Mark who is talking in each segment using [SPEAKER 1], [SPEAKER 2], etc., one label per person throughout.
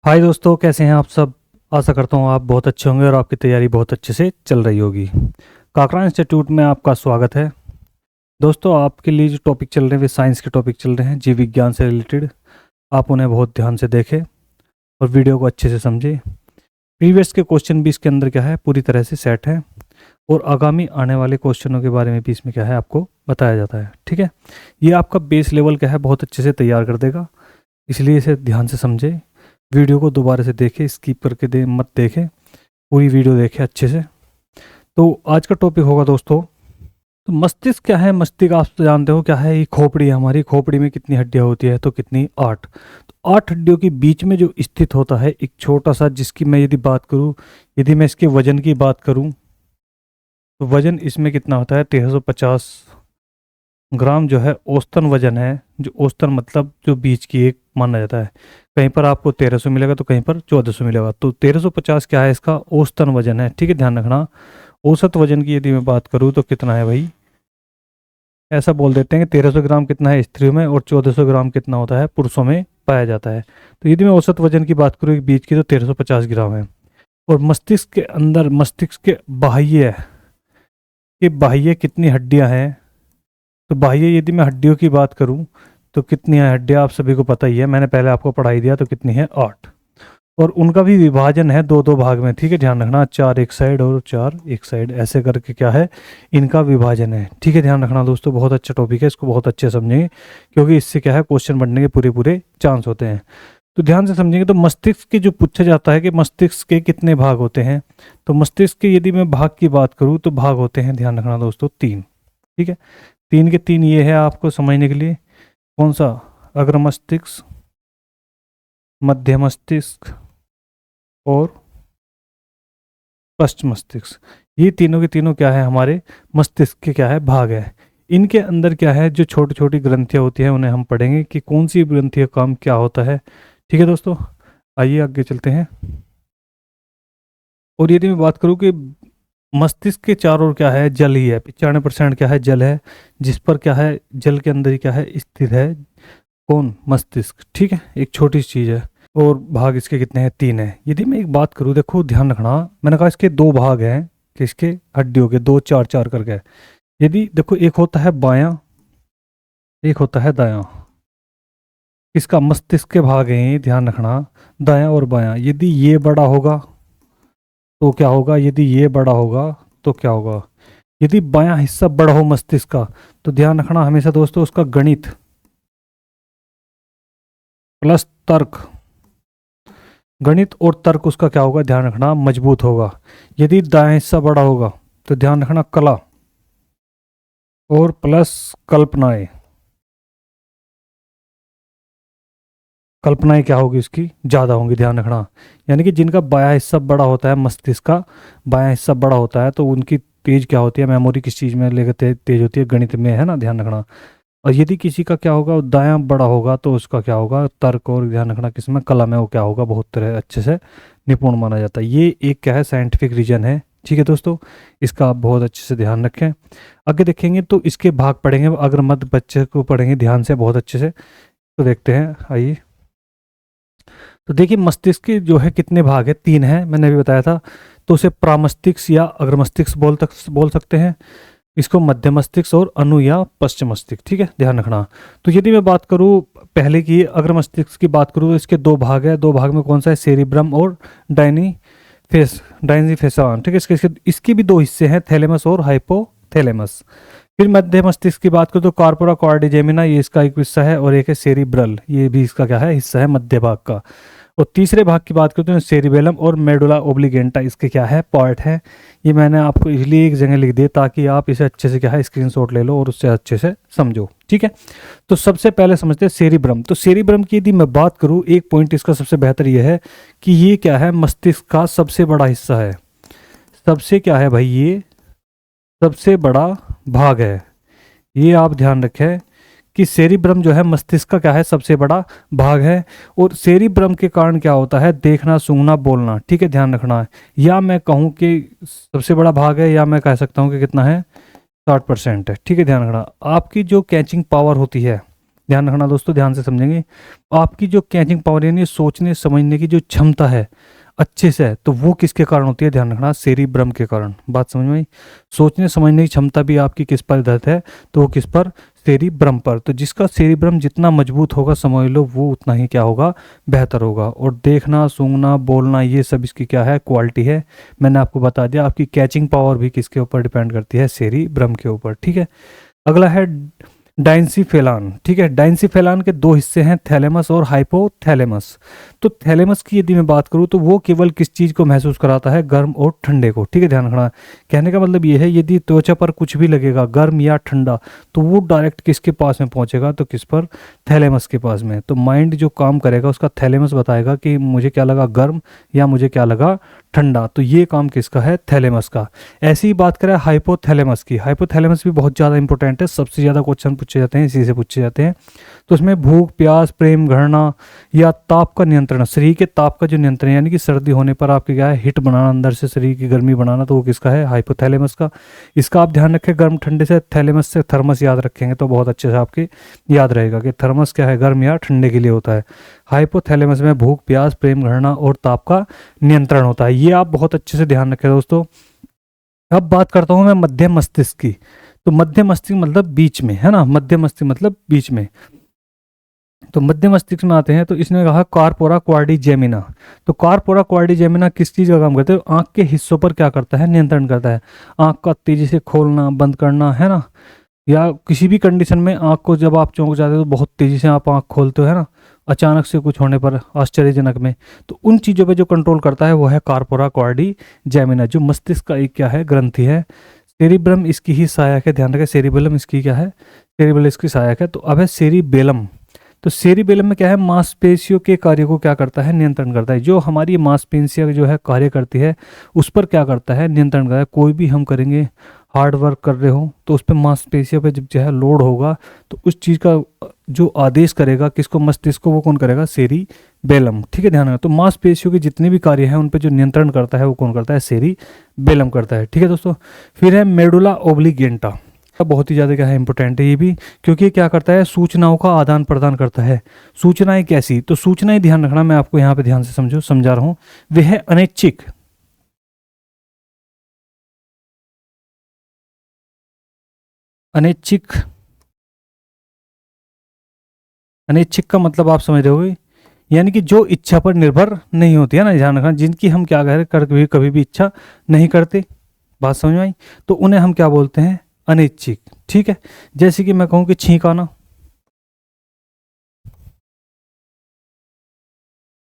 [SPEAKER 1] हाय दोस्तों, कैसे हैं आप सब। आशा करता हूँ आप बहुत अच्छे होंगे और आपकी तैयारी बहुत अच्छे से चल रही होगी। काकरा इंस्टीट्यूट में आपका स्वागत है। दोस्तों, आपके लिए जो टॉपिक चल रहे हैं वे साइंस के टॉपिक चल रहे हैं, जीव विज्ञान से रिलेटेड। आप उन्हें बहुत ध्यान से देखें और वीडियो को अच्छे से समझें। प्रीवियस के क्वेश्चन भी इसके अंदर क्या है, पूरी तरह से सेट है और आगामी आने वाले क्वेश्चनों के बारे में भी इसमें क्या है आपको बताया जाता है। ठीक है, ये आपका बेस लेवल क्या है बहुत अच्छे से तैयार कर देगा, इसलिए इसे ध्यान से समझें। वीडियो को दोबारा से देखें, स्किप करके मत देखें, पूरी वीडियो देखें अच्छे से। तो आज का टॉपिक होगा दोस्तों, तो मस्तिष्क क्या है। मस्तिष्क आप तो जानते हो क्या है, ये खोपड़ी है हमारी। खोपड़ी में कितनी हड्डियां होती है, तो कितनी, 8। तो 8 हड्डियों के बीच में जो स्थित होता है एक छोटा सा, जिसकी मैं यदि बात करूं, यदि मैं इसके वजन की बात करूं, तो वजन इसमें कितना होता है, 1350 ग्राम जो है औसतन वजन है। जो औसतन मतलब जो बीच की एक माना जाता है। कहीं पर आपको 1300 मिलेगा तो कहीं पर 1400 मिलेगा। तो 1350 क्या है, इसका औसतन वजन है। ठीक है, ध्यान रखना। औसत वजन की यदि मैं बात करूँ तो कितना है भाई, ऐसा बोल देते हैं कि 1300 ग्राम कितना है स्त्रियों में और 1400 ग्राम कितना होता है पुरुषों में पाया जाता है। तो यदि मैं औसत वजन की बात करूँ एक बीच की, तो 1350 ग्राम है। और मस्तिष्क के अंदर, मस्तिष्क के बाह्य कितनी हड्डियां हैं, तो बाह्य यदि मैं हड्डियों की बात करूं तो कितनी है हड्डियां, आप सभी को पता ही है, मैंने पहले आपको पढ़ाई दिया। तो कितनी है, 8। और उनका भी विभाजन है दो दो भाग में। ठीक है, ध्यान रखना, 4 एक साइड और 4 एक साइड, ऐसे करके क्या है, इनका विभाजन है। ठीक है, ध्यान रखना दोस्तों, बहुत अच्छा टॉपिक है, इसको बहुत अच्छे से समझेंगे, क्योंकि इससे क्या है क्वेश्चन बनने के पूरे पूरे चांस होते हैं। तो ध्यान से समझेंगे। तो मस्तिष्क के जो पूछा जाता है कि मस्तिष्क के कितने भाग होते हैं, तो मस्तिष्क के यदि मैं भाग की बात करूँ तो भाग होते हैं, ध्यान रखना दोस्तों, 3। ठीक है, 3 के 3 ये है आपको समझने के लिए। कौन सा, अग्र मस्तिष्क, मध्य मस्तिष्क और पश्च मस्तिष्क। ये तीनों के तीनों क्या है, हमारे मस्तिष्क के क्या है, भाग है। इनके अंदर क्या है, जो छोटी छोटी ग्रंथियां होती हैं उन्हें हम पढ़ेंगे कि कौन सी ग्रंथि का काम क्या होता है। ठीक है दोस्तों, आइए आगे चलते हैं। और यदि मैं बात करूं कि मस्तिष्क के चारों ओर क्या है, जल ही है। 95% क्या है, जल है, जिस पर क्या है, जल के अंदर ही क्या है स्थित है, कौन, मस्तिष्क। ठीक है, एक छोटी सी चीज है। और भाग इसके कितने हैं, 3 है। यदि मैं एक बात करूं, देखो ध्यान रखना, मैंने कहा इसके 2 भाग हैं, किसके, हड्डियों के, 2 4 4 करके। यदि देखो, एक होता है बायां, एक होता है दायां। इसका मस्तिष्क के भाग हैं, ध्यान रखना, दायां और बायां। यदि ये बड़ा होगा तो क्या होगा, यदि ये बड़ा होगा तो क्या होगा। यदि बायां हिस्सा बड़ा हो मस्तिष्क का, तो ध्यान रखना हमेशा दोस्तों, उसका गणित प्लस तर्क, गणित और तर्क उसका क्या होगा, ध्यान रखना, मजबूत होगा। यदि दायां हिस्सा बड़ा होगा तो ध्यान रखना, कला और प्लस कल्पनाएं, कल्पनाएं क्या होगी उसकी, ज़्यादा होंगी, ध्यान रखना। यानी कि जिनका बायां हिस्सा बड़ा होता है, मस्तिष्क का बायां हिस्सा बड़ा होता है, तो उनकी तेज क्या होती है, मेमोरी किस चीज़ में लेकर तेज होती है, गणित में, है ना, ध्यान रखना। और यदि किसी का क्या होगा, दायां बड़ा होगा, तो उसका क्या होगा, तर्क और, ध्यान रखना, किसमें, कला में वो क्या होगा, बहुत तरह अच्छे से निपुण माना जाता है। ये एक क्या है, साइंटिफिक रीजन है। ठीक है दोस्तों, इसका आप बहुत अच्छे से ध्यान रखें। आगे देखेंगे तो इसके भाग पढ़ेंगे, अगर मध्य बच्चे को पढ़ेंगे ध्यान से बहुत अच्छे से। तो देखते हैं, आइए। तो देखिए, मस्तिष्क के जो है कितने भाग है, 3 है, मैंने अभी बताया था। तो उसे प्रामस्तिष्क या अग्र मस्तिष्क बोल सकते हैं, इसको मध्य मस्तिष्क और अनु या पश्चिम मस्तिष्क। ठीक है, ध्यान रखना। तो यदि मैं बात करूं पहले की, अग्र मस्तिष्क की बात करूं, तो इसके 2 भाग है। 2 भाग में कौन सा है, सेरिब्रम और डाइनीफेसान। ठीक है, इसके भी 2 हिस्से हैं, थैलेमस और हाइपोथैलेमस। फिर मध्य मस्तिष्क की बात करूं तो कार्पोरा कॉर्डिजेमिना, ये इसका एक हिस्सा है, और एक है सेरिब्रल, ये भी इसका क्या है, हिस्सा है मध्य भाग का। और तीसरे भाग की बात करते हैं, सेरिबेलम और मेडुला ओब्लिगेंटा, इसके क्या है, पार्ट है। ये मैंने आपको इसलिए एक जगह लिख दिया ताकि आप इसे अच्छे से क्या है स्क्रीनशॉट ले लो और उससे अच्छे से समझो। ठीक है, तो सबसे पहले समझते हैं सेरिब्रम। तो सेरिब्रम की यदि मैं बात करूं, एक पॉइंट इसका सबसे बेहतर ये है कि ये क्या है, मस्तिष्क का सबसे बड़ा हिस्सा है। सबसे क्या है भाई, ये सबसे बड़ा भाग है। ये आप ध्यान रखें कि सेरिब्रम जो है मस्तिष्क का क्या है, सबसे बड़ा भाग है। और सेरिब्रम के कारण क्या होता है, देखना, सूंघना, बोलना। ठीक है, ध्यान रखना है। या मैं कहूँ कि सबसे बड़ा भाग है, या मैं कह सकता हूँ कि कितना है, 60% है। ठीक है, ध्यान रखना। आपकी जो कैचिंग पावर होती है, ध्यान रखना दोस्तों, ध्यान से समझेंगे। आपकी जो कैचिंग पावर यानी सोचने समझने की जो क्षमता है अच्छे से है, तो वो किसके कारण होती है, ध्यान रखना, सेरिब्रम के कारण। बात समझ में आई? सोचने समझने की क्षमता भी आपकी किस पर आधारित है, तो वो किस पर, सेरिब्रम पर। तो जिसका सेरिब्रम जितना मजबूत होगा समझ लो वो उतना ही क्या होगा, बेहतर होगा। और देखना, सूंघना, बोलना, ये सब इसकी क्या है, क्वालिटी है। मैंने आपको बता दिया आपकी कैचिंग पावर भी किसके ऊपर डिपेंड करती है, सेरिब्रम के ऊपर। ठीक है, अगला है डाइंसिफेलान। ठीक है, डाइंसिफेलान के दो हिस्से हैं, थैलेमस और हाइपोथैलेमस। तो थैलेमस की यदि मैं बात करूं तो वो केवल किस चीज को महसूस कराता है, गर्म और ठंडे को। ठीक है, ध्यान रखना, कहने का मतलब ये है यदि त्वचा पर कुछ भी लगेगा गर्म या ठंडा, तो वो डायरेक्ट किसके पास में पहुंचेगा, तो किस पर, थैलेमस के पास में। तो माइंड जो काम करेगा उसका थैलेमस बताएगा कि मुझे क्या लगा गर्म या मुझे क्या लगा ठंडा। तो ये काम किसका है, थैलेमस का। ऐसी ही बात करें हाइपोथैलेमस की, हाइपोथैलेमस भी बहुत ज़्यादा इंपॉर्टेंट है, सबसे ज़्यादा क्वेश्चन पूछे जाते हैं इसी से पूछे जाते हैं। तो उसमें भूख, प्यास, प्रेम, घृणा या ताप का नियंत्रण, शरीर के ताप का जो नियंत्रण, यानी कि सर्दी होने पर आपके क्या है, हिट बनाना, अंदर से शरीर की गर्मी बनाना, तो वो किसका है, हाइपोथैलेमस का। इसका आप ध्यान रखें, गर्म ठंडे से, थैलेमस से थर्मस याद रखेंगे तो बहुत अच्छे से आपके याद रहेगा कि थर्मस क्या है, गर्म या ठंडे के लिए होता है। हाइपोथैलेमस में भूख, प्यास, प्रेम, घृणा और ताप का नियंत्रण होता है। ये आप बहुत अच्छे से ध्यान रखें दोस्तों। अब बात करता हूं मैं मध्य मस्तिष्क की। तो मध्य मस्तिष्क मतलब बीच में, है ना, मध्य मस्तिष्क मतलब बीच में। तो मध्य मस्तिष्क में आते हैं, तो इसने कहा कार्पोरा क्वाड्रिजेमिना। तो कार्पोरा क्वाड्रिजेमिना किस चीज का काम करता है, आंख के हिस्सों पर क्या करता है, नियंत्रण करता है। आंख का तेजी से खोलना, बंद करना, है ना, या किसी भी कंडीशन में आंख को जब आप चौंक जाते हो तो बहुत तेजी से आप आंख खोलते हो, है ना, अचानक से कुछ होने पर, आश्चर्यजनक में। तो उन चीज़ों पे जो कंट्रोल करता है वो है कार्पोरा क्वाड्रिजेमिना, जो मस्तिष्क का एक क्या है, ग्रंथि है। सेरिब्रम इसकी ही सहायक है, ध्यान रखें, सेरिबेलम इसकी क्या है, सेरिबेलम इसकी सहायक है। तो अब है सेरिबेलम। तो सेरिबेलम में क्या है, मांसपेशियों के कार्य को क्या करता है, नियंत्रण करता है। जो हमारी मांसपेशियां जो है कार्य करती है उस पर क्या करता है, नियंत्रण करता है। कोई भी हम करेंगे, हार्ड वर्क कर रहे हो तो उस पर मांसपेशियों पे जब जो है लोड होगा तो उस चीज़ का जो आदेश करेगा किसको, मस्तिष्क को, वो कौन करेगा, सेरिबेलम। ठीक है, ध्यान रखना। तो मांसपेशियों के जितने भी कार्य हैं उन पर जो नियंत्रण करता है वो कौन करता है, सेरिबेलम करता है। ठीक है दोस्तों, फिर है मेडुला ओब्लिगेंटा। बहुत ही ज़्यादा क्या है, इंपॉर्टेंट है ये भी, क्योंकि ये क्या करता है, सूचनाओं का आदान प्रदान करता है। सूचनाएं कैसी, तो सूचनाएं ध्यान रखना, मैं आपको यहाँ पे ध्यान से समझा रहा हूँ। वह है अनैच्छिक, अनैच्छिक, अनैच्छिक का मतलब आप समझ रहे होगे, यानी कि जो इच्छा पर निर्भर नहीं होती है ना, ध्यान रखना, जिनकी हम क्या कह रहे कर कभी भी इच्छा नहीं करते। बात समझ में आई? तो उन्हें हम क्या बोलते हैं, अनैच्छिक। ठीक है, जैसे कि मैं कहूँ कि छींक आना,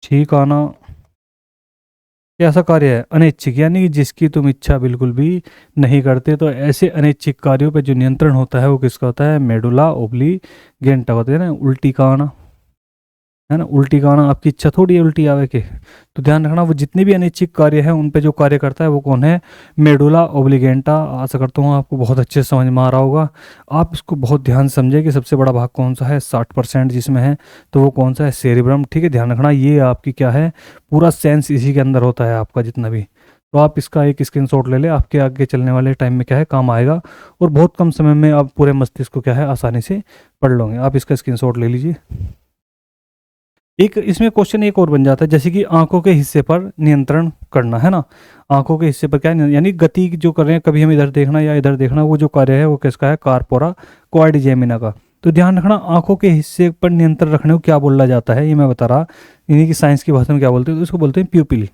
[SPEAKER 1] छींक आना ये ऐसा कार्य है अनैच्छिक, यानी कि जिसकी तुम इच्छा बिल्कुल भी नहीं करते। तो ऐसे अनैच्छिक कार्यों पे जो नियंत्रण होता है वो किसका होता है, मेडुला ओब्लिगेंटा होता है ना। उल्टी का आना, है ना, उल्टी का आना आपकी इच्छा थोड़ी है उल्टी आवे के। तो ध्यान रखना, वो जितने भी अनैच्छिक कार्य है उन पे जो कार्य करता है वो कौन है, मेडुला ओब्लिगेंटा। आशा करता हूँ आपको बहुत अच्छे से समझ में आ रहा होगा। आप इसको बहुत ध्यान से समझे कि सबसे बड़ा भाग कौन सा है, 60% जिसमें है, तो वो कौन सा है, सेरिब्रम। ठीक है, ध्यान रखना, ये आपकी क्या है, पूरा सेंस इसी के अंदर होता है आपका जितना भी। तो आप इसका एक स्क्रीनशॉट ले ले, आपके आगे चलने वाले टाइम में क्या है, काम आएगा। और बहुत कम समय में आप पूरे मस्तिष्क को क्या है, आसानी से पढ़ लोगे। आप इसका स्क्रीनशॉट ले लीजिए। एक इसमें क्वेश्चन एक और बन जाता है, जैसे कि आंखों के हिस्से पर नियंत्रण करना, है ना। आंखों के हिस्से पर क्या है, यानी गति जो कर रहे हैं, कभी हम इधर देखना या इधर देखना, वो जो कार्य है वो किसका है, कार्पोरा क्वाड्रिजेमिना का। तो ध्यान रखना, आंखों के हिस्से पर नियंत्रण रखने को क्या बोला जाता है, ये मैं बता रहा, इन्हीं की साइंस की भाषा में क्या बोलते हैं, तो इसको बोलते हैं प्यूपिल।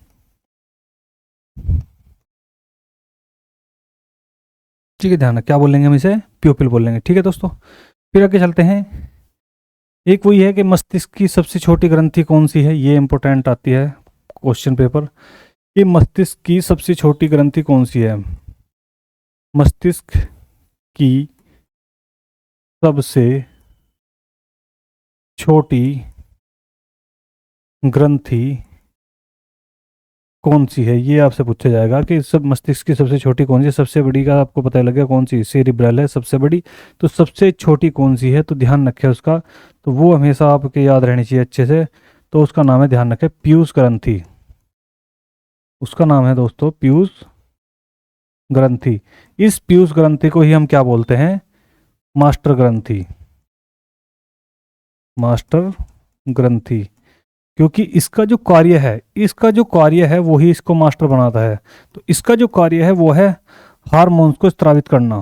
[SPEAKER 1] ठीक है, ध्यान, क्या बोलेंगे हम इसे, प्यूपिल बोलेंगे। ठीक है दोस्तों, फिर आगे चलते हैं। एक वही है कि मस्तिष्क की सबसे छोटी ग्रंथि कौन सी है, ये इंपॉर्टेंट आती है क्वेश्चन पेपर। ये मस्तिष्क की सबसे छोटी ग्रंथि कौन सी है, मस्तिष्क की सबसे छोटी ग्रंथि कौन सी है, ये आपसे पूछा जाएगा कि सब मस्तिष्क की सबसे छोटी कौन सी है। सबसे बड़ी का आपको पता लग गया कौन सी, सेरिब्रल है सबसे बड़ी। तो सबसे छोटी कौन सी है, तो ध्यान रखें उसका, तो वो हमेशा आपके याद रहनी चाहिए अच्छे से। तो उसका नाम है, ध्यान रखें, पीयूष ग्रंथि। उसका नाम है दोस्तों पीयूष ग्रंथि। इस पीयूष ग्रंथि को ही हम क्या बोलते हैं, मास्टर ग्रंथि। मास्टर ग्रंथि, क्योंकि इसका जो कार्य है वही इसको मास्टर बनाता है। तो इसका जो कार्य है वो है हार्मोन्स को स्त्रावित करना,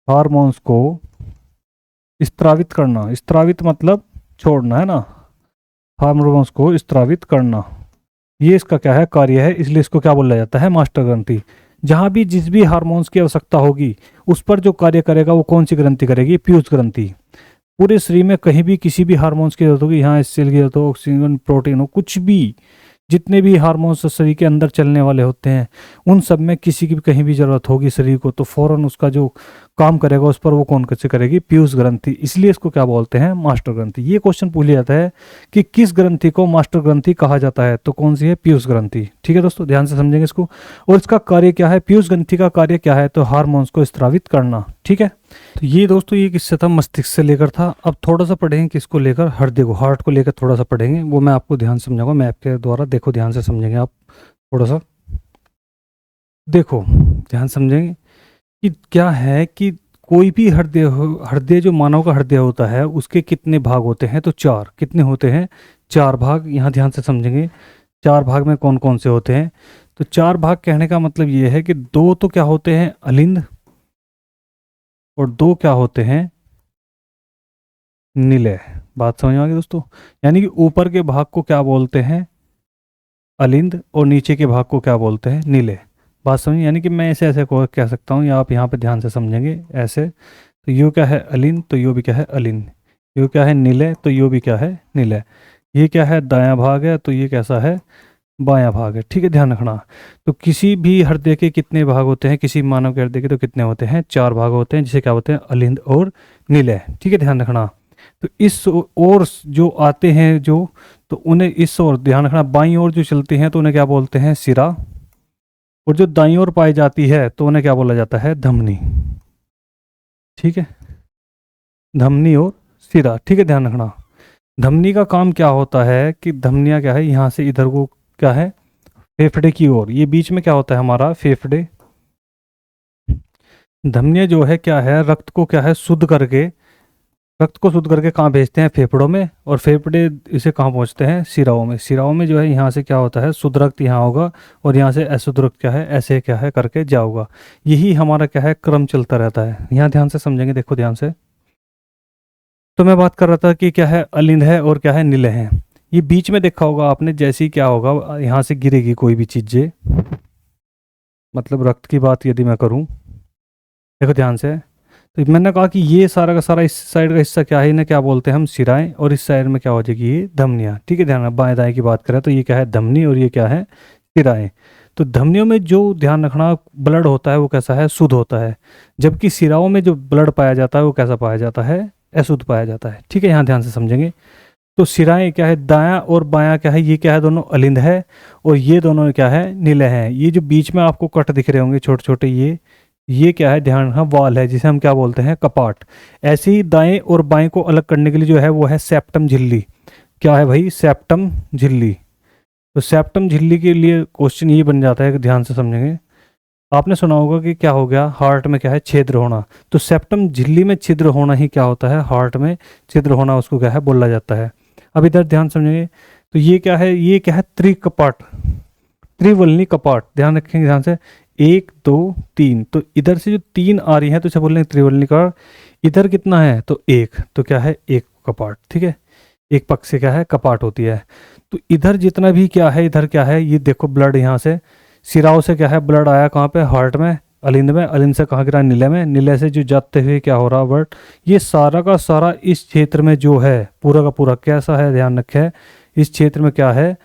[SPEAKER 1] हार्मोन्स को स्त्रावित करना, स्त्रावित मतलब छोड़ना है ना, हार्मोन्स को स्त्रावित करना, ये इसका क्या है, कार्य है, इसलिए इसको क्या बोला जाता है, मास्टर ग्रंथि। जहां भी जिस भी हार्मोन्स की आवश्यकता होगी उस पर जो कार्य करेगा वो कौन सी ग्रंथि करेगी, पीयूष ग्रंथि। पूरे शरीर में कहीं भी किसी भी हार्मोन्स की जरूरत होगी, यहाँ सेल की जरूरत हो, ऑक्सीजन, प्रोटीन हो, कुछ भी, जितने भी हार्मोन्स शरीर के अंदर चलने वाले होते हैं उन सब में किसी की भी कहीं भी जरूरत होगी शरीर को, तो फौरन उसका जो काम करेगा उस पर वो कौन कैसे करेगी, पीयूष ग्रंथि, इसलिए इसको क्या बोलते हैं, मास्टर ग्रंथि। ये क्वेश्चन पूछ लिया जाता है कि किस ग्रंथि को मास्टर ग्रंथि कहा जाता है, तो कौन सी है, पीयूष ग्रंथि। ठीक है दोस्तों, ध्यान से समझेंगे इसको। और इसका कार्य क्या है, पीयूष ग्रंथि का कार्य क्या है, तो हार्मोन्स को स्त्रावित करना। ठीक है, तो ये दोस्तों ये किससे था, मस्तिष्क से लेकर था। अब थोड़ा सा पढ़ेंगे किसको लेकर, हृदय को, हार्ट को लेकर थोड़ा सा पढ़ेंगे, वो मैं आपको ध्यान समझाऊंगा, मैं आपके द्वारा, देखो ध्यान से समझेंगे आप, थोड़ा सा देखो ध्यान समझेंगे कि क्या है कि कोई भी हृदय जो मानव का हृदय होता है उसके कितने भाग होते हैं, तो चार। कितने होते हैं, चार भाग। यहाँ ध्यान से समझेंगे चार भाग में कौन कौन से होते हैं। तो चार भाग कहने का मतलब ये है कि दो तो क्या होते हैं, अलिंद, और दो क्या होते हैं, निलय। बात समझ में आ गई दोस्तों, यानी कि ऊपर के भाग को क्या बोलते हैं, अलिंद, और नीचे के भाग को क्या बोलते हैं, निलय। बात समझ, यानी कि मैं ऐसे ऐसे को कह सकता हूँ, या आप यहाँ पे ध्यान से समझेंगे ऐसे, तो यू क्या है अलिंद, तो यू भी क्या है अलिंद, यू क्या है निलय, तो यू भी क्या है निलय, ये क्या है दायां भाग है, तो ये कैसा है, बायां भाग है। ठीक है, ध्यान रखना। तो किसी भी हृदय के कितने भाग होते हैं, किसी मानव के हृदय के तो कितने होते हैं, चार भाग होते हैं, जिसे क्या होते हैं, अलिंद और निलय। ठीक है, ध्यान रखना। तो इस ओर जो आते हैं जो, तो उन्हें इस ओर ध्यान रखना, बाईं ओर जो चलते हैं तो उन्हें क्या बोलते हैं, सिरा, और जो दाईं ओर पाई जाती है तो उन्हें क्या बोला जाता है, धमनी। ठीक है, धमनी और सिरा। ठीक है, ध्यान रखना। धमनी का काम क्या होता है कि धमनियां क्या है, यहाँ से इधर को क्या है, फेफड़े की ओर, ये बीच में क्या होता है हमारा, फेफड़े। धमनियां जो है क्या है, रक्त को क्या है, शुद्ध करके, रक्त को शुद्ध करके कहाँ भेजते हैं, फेफड़ों में, और फेफड़े इसे कहाँ पहुँचते हैं, सिराओं में। सिराओं में जो है यहाँ से क्या होता है, शुद्ध रक्त यहाँ होगा, और यहाँ से अशुद्ध रक्त क्या है, ऐसे क्या है करके जाओगा। यही हमारा क्या है, क्रम चलता रहता है। यहाँ ध्यान से समझेंगे, देखो ध्यान से। तो मैं बात कर रहा था कि क्या है, अलिंद है और क्या है, निलय है। ये बीच में देखा होगा आपने, जैसे ही क्या होगा, यहाँ से गिरेगी कोई भी चीज़ें, मतलब रक्त की बात यदि मैं करूँ, देखो ध्यान से। तो मैंने कहा कि ये सारा का सारा इस साइड का हिस्सा क्या है, इन्हें क्या बोलते हैं हम, सिराएं, और इस साइड में क्या हो जाएगी, ये धमनियाँ। ठीक है, ध्यान, बाएं दाएं की बात करें तो ये क्या है, धमनी, और ये क्या है, सिराएं। तो धमनियों में जो ध्यान रखना ब्लड होता है वो कैसा है, शुद्ध होता है, जबकि सिराओं में जो ब्लड पाया जाता है वो कैसा पाया जाता है, अशुद्ध पाया जाता है। ठीक है, यहाँ ध्यान से समझेंगे। तो सिराएं क्या है, दायां और बायां क्या है, ये क्या है, दोनों अलिंद है, और ये दोनों क्या है, निलय है। ये जो बीच में आपको कट दिख रहे होंगे छोटे छोटे, ये क्या है, ध्यान रखना, वाल है, जिसे हम क्या बोलते हैं, कपाट। ऐसे ही दाएं और बाएं को अलग करने के लिए जो है वो है सेप्टम झिल्ली। क्या है भाई, सेप्टम झिल्ली। तो सेप्टम झिल्ली के लिए क्वेश्चन ये बन जाता है कि ध्यान से समझेंगे, आपने सुना होगा कि क्या हो गया, हार्ट में क्या है, छिद्र होना। तो सेप्टम झिल्ली में छिद्र होना ही क्या होता है, हार्ट में छिद्र होना, उसको क्या है, बोला जाता है। अब इधर ध्यान समझेंगे, तो ये क्या है, ये क्या है, त्रिकपाट, त्रिवलनी कपाट। ध्यान रखेंगे ध्यान से, एक दो तीन, तो इधर से जो तीन आ रही है तो इसे बोल रहे हैं त्रिवलनी कपाट। इधर कितना है, तो एक, तो क्या है, एक कपाट। ठीक है, एक पक्ष से क्या है, कपाट होती है। तो इधर जितना भी क्या है, इधर क्या है, ये देखो ब्लड यहाँ से सिराओं से क्या है, ब्लड आया कहाँ पे, हार्ट में, अलिंद में, अलिंद से कहाँ गिरा, निलय में, निलय से जो जाते हुए क्या हो रहा ब्लड, ये सारा का सारा इस क्षेत्र में जो है पूरा का पूरा कैसा है, ध्यान रखे, इस क्षेत्र में क्या है,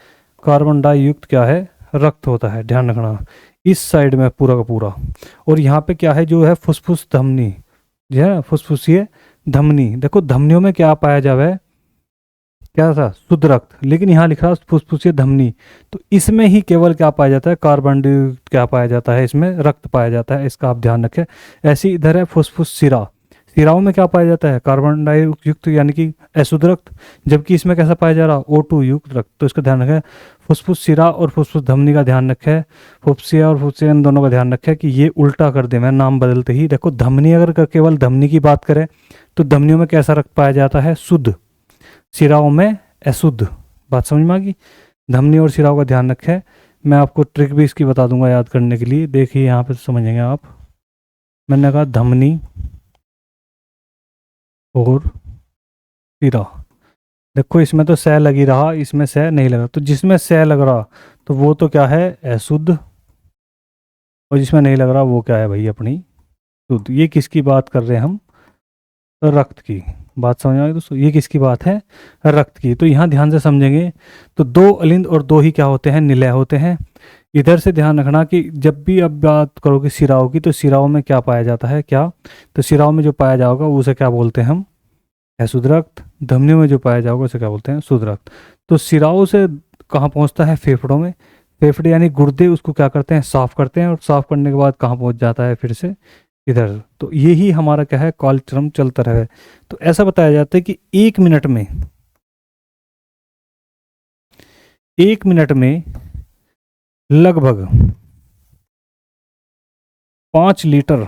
[SPEAKER 1] कार्बन डाइयुक्त क्या है, रक्त होता है। ध्यान रखना, इस साइड में पूरा का पूरा। और यहाँ पे क्या है, जो है फुसफुस धमनी, जो है फुसफुसीय धमनी। देखो धमनियों में क्या पाया जावे, क्या था, शुद्ध रक्त, लेकिन यहाँ लिखा है फुसफुसीय धमनी। तो इसमें ही केवल क्या पाया जाता है, कार्बन डाइऑक्साइड क्या पाया जाता है, इसमें रक्त पाया जाता है, इसका आप ध्यान रखें। ऐसी इधर है फुसफुस सिरा, सिराओं में क्या पाया जाता है, कार्बन डाइऑक्साइड युक्त यानी कि अशुद्ध रक्त, जबकि इसमें कैसा पाया जा रहा, O2 युक्त रक्त। तो इसका ध्यान रखें, फुफ्फुस सिरा और फुफ्फुस धमनी का ध्यान रखें, फुफ्फुसिया और फुफ्फुसिया इन दोनों का ध्यान रखें कि ये उल्टा कर दे, मैं नाम बदलते ही। देखो धमनी अगर केवल धमनी की बात करें तो धमनियों में कैसा रक्त पाया जाता है, शुद्ध, सिराओं में अशुद्ध। बात समझ में आ गई। धमनी और सिराओं का ध्यान रखें। मैं आपको ट्रिक भी इसकी बता दूंगा याद करने के लिए। देखिए यहाँ पे समझेंगे आप, मैंने कहा धमनी और सिरा, देखो इसमें तो सह लगी रहा, इसमें सह नहीं लगा, तो जिसमें सह लग रहा तो वो तो क्या है, अशुद्ध, और जिसमें नहीं लग रहा वो क्या है भाई, अपनी शुद्ध। ये किसकी बात कर रहे हैं हम, रक्त की। बात समझ आ गई दोस्तों, ये किसकी बात है, रक्त की। तो यहाँ ध्यान से समझेंगे तो दो अलिंद और दो ही क्या होते हैं, निलय होते हैं। इधर से ध्यान रखना कि जब भी अब बात करोगे सिराओं की, तो सिराओं में क्या पाया जाता है, क्या, तो सिराओं में जो पाया जाएगा उसे क्या बोलते हैं हम, अशुद्ध रक्त। धमनियों में जो पाया जाएगा उसे क्या बोलते हैं, शुद्ध रक्त। तो सिराओं से कहाँ पहुँचता है, फेफड़ों में। फेफड़े यानी गुर्दे उसको क्या करते हैं, साफ करते हैं, और साफ करने के बाद कहाँ पहुँच जाता है, फिर से इधर। तो यही हमारा क्या है, कालक्रम चलता रहे। तो ऐसा बताया जाता है कि एक मिनट में लगभग 5 लीटर,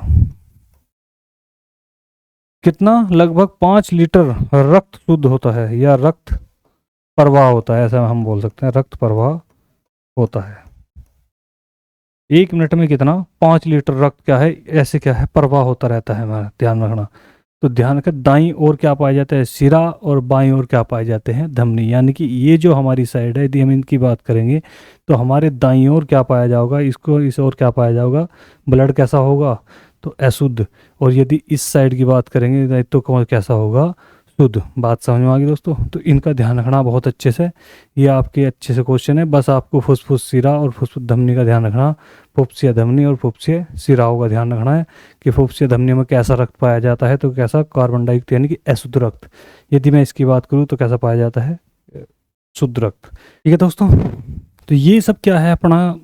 [SPEAKER 1] कितना, लगभग 5 लीटर रक्त शुद्ध होता है, या रक्त प्रवाह होता है, ऐसा हम बोल सकते हैं, रक्त प्रवाह होता है। एक मिनट में कितना, 5 लीटर रक्त क्या है, ऐसे क्या है, प्रवाह होता रहता है, हमारा ध्यान रखना। तो ध्यान रखें, दाईं ओर क्या पाया जाता है, सिरा, और बाईं ओर क्या पाए जाते हैं, धमनी। यानी कि ये जो हमारी साइड है, यदि हम इनकी बात करेंगे तो हमारे दाईं ओर क्या पाया जाएगा, इसको इस ओर क्या पाया जाएगा, ब्लड कैसा होगा, तो अशुद्ध। और यदि इस साइड की बात करेंगे तो कैसा होगा, शुद्ध। बात समझ में आ गई दोस्तों। तो इनका ध्यान रखना बहुत अच्छे से, ये आपके अच्छे से क्वेश्चन है। बस आपको फुफ्फुस सिरा और फुफ्फुस धमनी का ध्यान रखना, फुफ्फुसिया धमनी और फुफ्फुसिया सिराओं का ध्यान रखना है कि फुफ्फुसिया धमनी में कैसा रक्त पाया जाता है, तो कैसा, कार्बन डाइऑक्साइड यानी कि अशुद्ध रक्त। यदि मैं इसकी बात करूँ तो कैसा पाया जाता है, शुद्ध रक्त। ठीक है दोस्तों, तो ये सब क्या है, अपना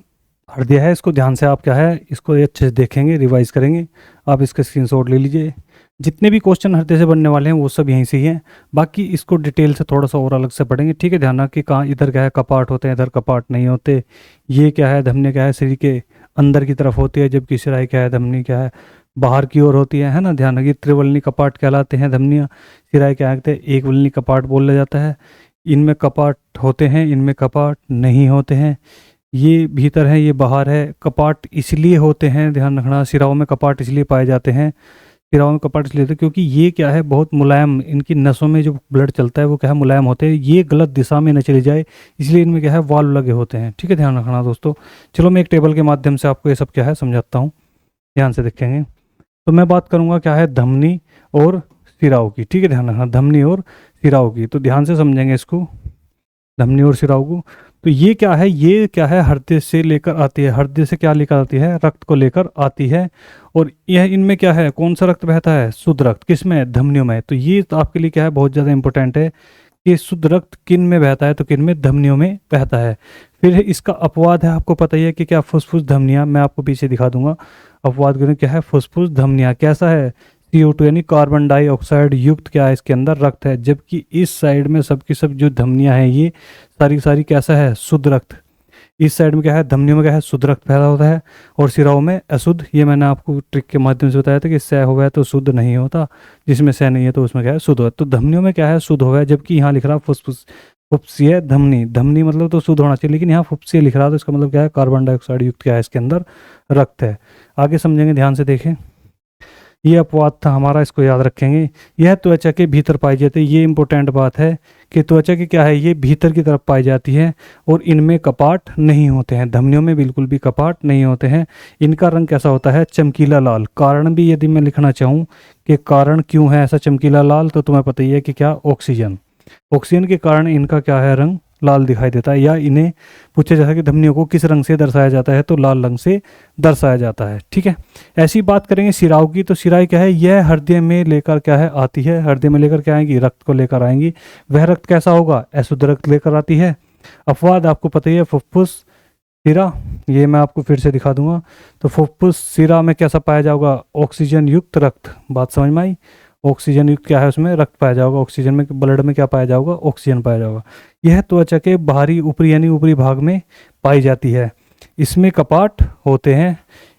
[SPEAKER 1] हृदय है, इसको ध्यान से आप क्या है, इसको अच्छे से देखेंगे, रिवाइज करेंगे। आप इसका स्क्रीनशॉट ले लीजिए। जितने भी क्वेश्चन हृदय से बनने वाले हैं वो सब यहीं से ही हैं, बाकी इसको डिटेल से थोड़ा सा और अलग से पढ़ेंगे। ठीक है, ध्यान रखिए, कहाँ इधर क्या है, कपाट होते हैं, इधर कपाट नहीं होते। ये क्या है, धमनी क्या है, शरीर के अंदर की तरफ होती है, जबकि सिराई क्या है, धमनी क्या है, बाहर की ओर होती है ना। ध्यान रखिए, त्रिवलनी कपाट कहलाते हैं धमनियाँ, सिराई क्या कहते हैं, एक वलनी कपाट बोला जाता है। इनमें कपाट होते हैं, इनमें कपाट नहीं होते हैं। ये भीतर है, ये बाहर है। कपाट इसलिए होते हैं, ध्यान रखना, सिराओं में कपाट इसलिए पाए जाते हैं, सिराओं में कपाट इसलिए होते हैं क्योंकि ये क्या है, बहुत मुलायम, इनकी नसों में जो ब्लड चलता है वो क्या है, मुलायम होते हैं। ये गलत दिशा में न चली जाए, इसलिए इनमें क्या है, वाल्व लगे होते हैं। ठीक है, ध्यान रखना दोस्तों। चलो मैं एक टेबल के माध्यम से आपको ये सब क्या है समझाता हूँ, ध्यान से देखेंगे। तो मैं बात करूँगा क्या है, धमनी और सिराओं की। ठीक है, ध्यान रखना, धमनी और सिराओं की। तो ध्यान से समझेंगे इसको, धमनी और सिराओं को। तो ये क्या है, ये क्या है, हृदय से लेकर आती है, हृदय से क्या लेकर आती है, रक्त को लेकर आती है। और यह इनमें क्या है, कौन सा रक्त बहता है, शुद्ध रक्त, किसमें, धमनियों में। तो ये तो आपके लिए क्या है, बहुत ज़्यादा इंपॉर्टेंट है कि शुद्ध रक्त किन में बहता है, तो किन में, धमनियों में बहता है। फिर इसका अपवाद है, आपको पता ही है कि क्या, फुसफुस धमनियाँ, मैं आपको पीछे दिखा दूंगा। अपवाद करें क्या है, फुसफुस धमनियाँ कैसा है, CO2 यानी कार्बन डाइऑक्साइड युक्त क्या है, इसके अंदर रक्त है। जबकि इस साइड में सबकी सब जो धमनियाँ हैं ये सारी सारी कैसा है, शुद्ध रक्त। इस साइड में क्या है, धमनियों में क्या है, शुद्ध रक्त पैदा होता है, और सिराओं में अशुद्ध। ये मैंने आपको ट्रिक के माध्यम से बताया था कि सह हुआ है तो शुद्ध नहीं होता, जिसमें सह नहीं है तो उसमें क्या है, शुद्ध होता है। तो धमनियों में क्या है, शुद्ध हुआ है, जबकि यहाँ लिख रहा फुफ्फुस, फुफ्फुसिया धमनी, धमनी मतलब तो शुद्ध होना चाहिए, लेकिन यहाँ फुफ्फुसिया लिख रहा है, तो इसका मतलब क्या है, कार्बन डाइऑक्साइड युक्त क्या है, इसके अंदर रक्त है। आगे समझेंगे, ध्यान से देखें। ये अपवाद था हमारा, इसको याद रखेंगे। यह त्वचा के भीतर पाई जाती है, ये इंपॉर्टेंट बात है कि त्वचा की क्या है, ये भीतर की तरफ पाई जाती है, और इनमें कपाट नहीं होते हैं, धमनियों में बिल्कुल भी कपाट नहीं होते हैं। इनका रंग कैसा होता है, चमकीला लाल। कारण भी यदि मैं लिखना चाहूँ कि कारण क्यों है ऐसा चमकीला लाल, तो तुम्हें पता ही है कि क्या, ऑक्सीजन, ऑक्सीजन के कारण इनका क्या है, रंग लाल दिखाई देता है। या इन्हें पूछा जाता है कि धमनियों को किस रंग से दर्शाया जाता है, तो लाल रंग से दर्शाया जाता है। ठीक है, ऐसी बात करेंगे सिराओं की। तो सिराई क्या है, यह हृदय में लेकर क्या है, आती है, हृदय में लेकर क्या आएंगी, रक्त को लेकर आएंगी। वह रक्त कैसा होगा, अशुद्ध रक्त लेकर आती है। अपवाद आपको पता ही है, फुफ्फुस सिरा, ये मैं आपको फिर से दिखा दूंगा। तो फुफ्फुस सिरा में कैसा पाया जाएगा, ऑक्सीजन युक्त रक्त। बात समझ में आई। ऑक्सीजन युक्त क्या है उसमें रक्त पाया जाएगा, ऑक्सीजन में ब्लड में क्या पाया जाएगा, ऑक्सीजन पाया जाएगा। यह त्वचा के बाहरी ऊपरी यानी ऊपरी भाग में पाई जाती है। इसमें कपाट होते हैं।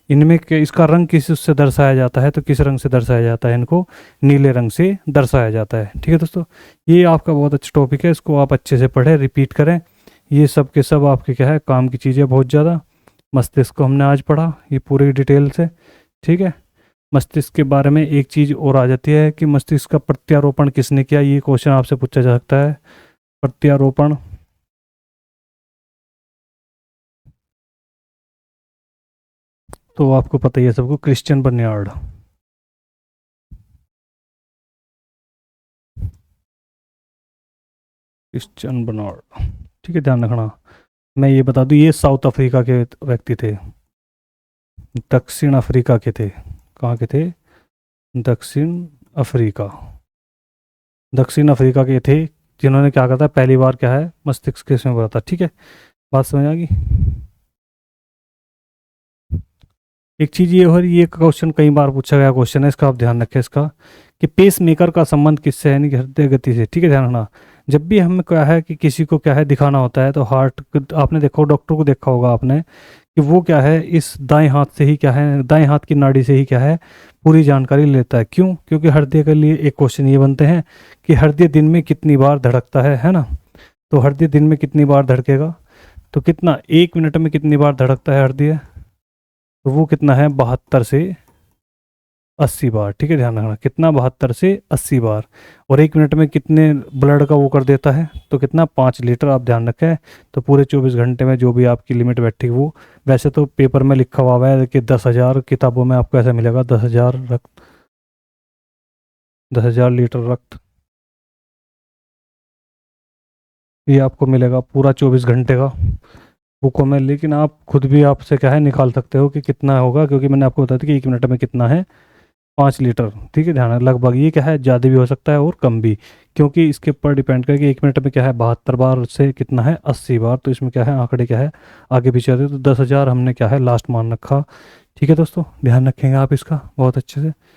[SPEAKER 1] इनमें इसका रंग किस से दर्शाया जाता है, तो किस रंग से दर्शाया जाता है, इनको नीले रंग से दर्शाया जाता है। ठीक है दोस्तों, ये आपका बहुत अच्छा टॉपिक है, इसको आप अच्छे से पढ़ें, रिपीट करें। ये सब के सब आपके क्या है काम की चीज़ें बहुत ज़्यादा। मस्तिष्क को हमने आज पढ़ा ये पूरी डिटेल से। ठीक है, मस्तिष्क के बारे में एक चीज़ और आ जाती है कि मस्तिष्क का प्रत्यारोपण किसने किया, ये क्वेश्चन आपसे पूछा जा सकता है। प्रत्यारोपण तो आपको पता ही है सबको, क्रिश्चियन बर्नियार्ड। क्रिश्चियन बर्नार्ड, ठीक है, ध्यान रखना। मैं ये बता दूं, ये साउथ अफ्रीका के व्यक्ति थे, दक्षिण अफ्रीका के थे। कहाँ के थे, दक्षिण अफ्रीका। दक्षिण अफ्रीका के थे जिन्होंने क्या कहा था, पहली बार क्या है मस्तिष्क के इसमें बोला था। ठीक है, बात समझ आ गई। एक चीज़ ये और ये क्वेश्चन कई बार पूछा गया क्वेश्चन है, इसका आप ध्यान रखें इसका, कि पेस मेकर का संबंध किससे है, यानी कि हृदय गति से। ठीक है, ध्यान रखना। जब भी हमें क्या है कि किसी को क्या है दिखाना होता है, तो हार्ट, आपने देखो डॉक्टर को देखा होगा आपने कि वो क्या है इस दाएं हाथ से ही क्या है, दाएं हाथ की नाड़ी से ही क्या है पूरी जानकारी लेता है। क्यों? क्योंकि हृदय के लिए एक क्वेश्चन ये बनते हैं कि हृदय दिन में कितनी बार धड़कता है ना। तो हृदय दिन में कितनी बार धड़केगा, तो कितना, 1 मिनट में कितनी बार धड़कता है हृदय, तो वो कितना है 72 से 80 बार। ठीक है, ध्यान रखना, कितना 72 से 80 बार। और 1 मिनट में कितने ब्लड का वो कर देता है, तो कितना 5 लीटर। आप ध्यान रखें, तो पूरे 24 घंटे में जो भी आपकी लिमिट बैठी वो, वैसे तो पेपर में लिखा हुआ है कि 10,000, किताबों में आपको ऐसा मिलेगा 10,000 रक्त, 10,000 लीटर रक्त, ये आपको मिलेगा पूरा 24 घंटे का बुकों में। लेकिन आप खुद भी आपसे क्या है निकाल सकते हो कि कितना होगा, क्योंकि मैंने आपको बताया था कि 1 मिनट में कितना है 5 लीटर। ठीक है, ध्यान है, लगभग ये क्या है ज़्यादा भी हो सकता है और कम भी, क्योंकि इसके ऊपर डिपेंड करके 1 मिनट में क्या है 72 बार से कितना है 80 बार। तो इसमें क्या है आंकड़े क्या है आगे पीछे आते हैं, तो 10,000 हमने क्या है लास्ट मान रखा। ठीक है दोस्तों, ध्यान रखेंगे आप इसका बहुत अच्छे से।